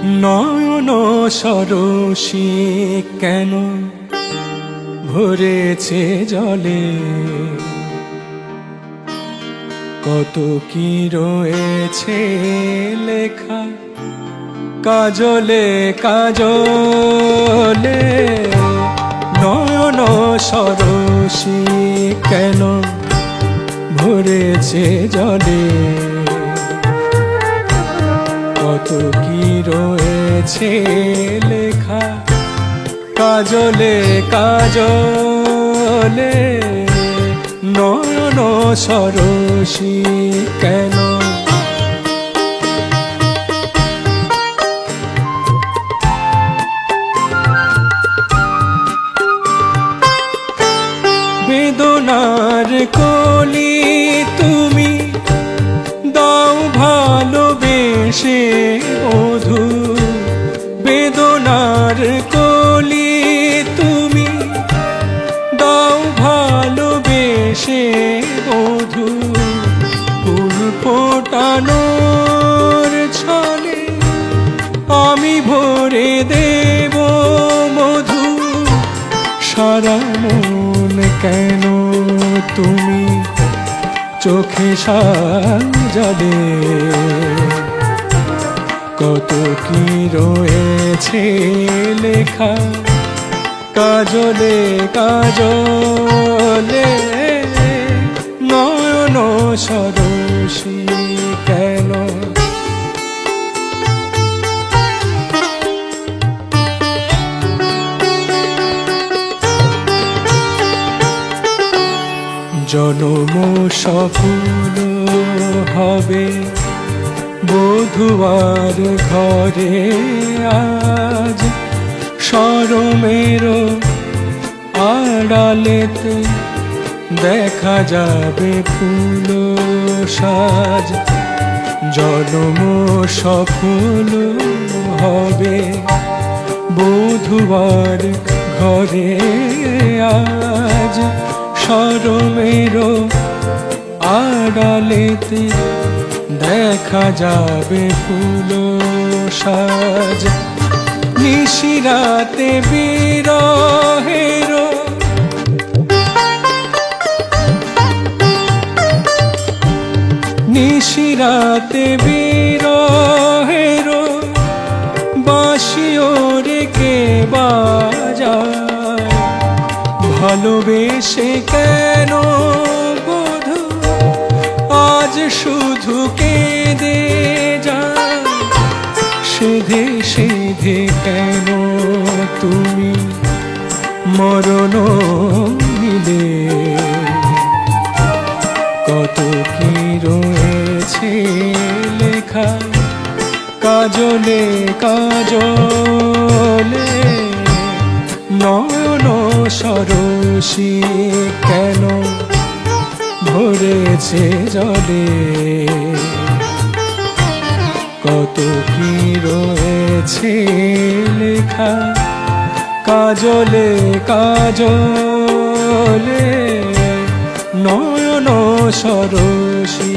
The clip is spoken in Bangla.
নয়ন সরসী কেন ভরেছে জলে, কত কি রয়েছে লেখা কাজলে কাজলে। নয়ন সরসী কেন ভরেছে জলে, কত কি রয়েছে লেখা কাজলে কাজলে। নয়ন সরসী কেন, বেদনার কলি তুমি দাও ভালোবেসে বধূ, বেদনার কলি তুমি দাও ভালোবেসে বধূ। ফুল ফোটানোর ছলে আমি ভরে দেব মধু, সারা মন কেন তুমি চোখে সাজালে, কত কি রয়েছে লেখা কাজলে কাজলে। নয়ন সরসী কেন, জনম সফল হবে বধুয়ার ঘরে আজ, শরমের আড়ালেতে দেখা যাবে ফুল সাজ। জনম সফল হবে বধুয়ার ঘরে আজ, শরমের আড়ালেতে দেখা যাবে ফুল সাজ। নিশিরাতে বিরহের নিশিরাতে বিরহের বাঁশিও রেখে বাজায়, ভালোবেসে কেন বধূ আজ শুধু কেঁদে যায়। সেধে সেধে কেন তুমি মরণ নিলে, কত কি রয়েছে লেখা কাজলে কাজলে। নয়ন সরসী কেন ভরেছে জলে, কত কি রয়েছে লেখা কাজলে কাজলে। নয়ন সরসী।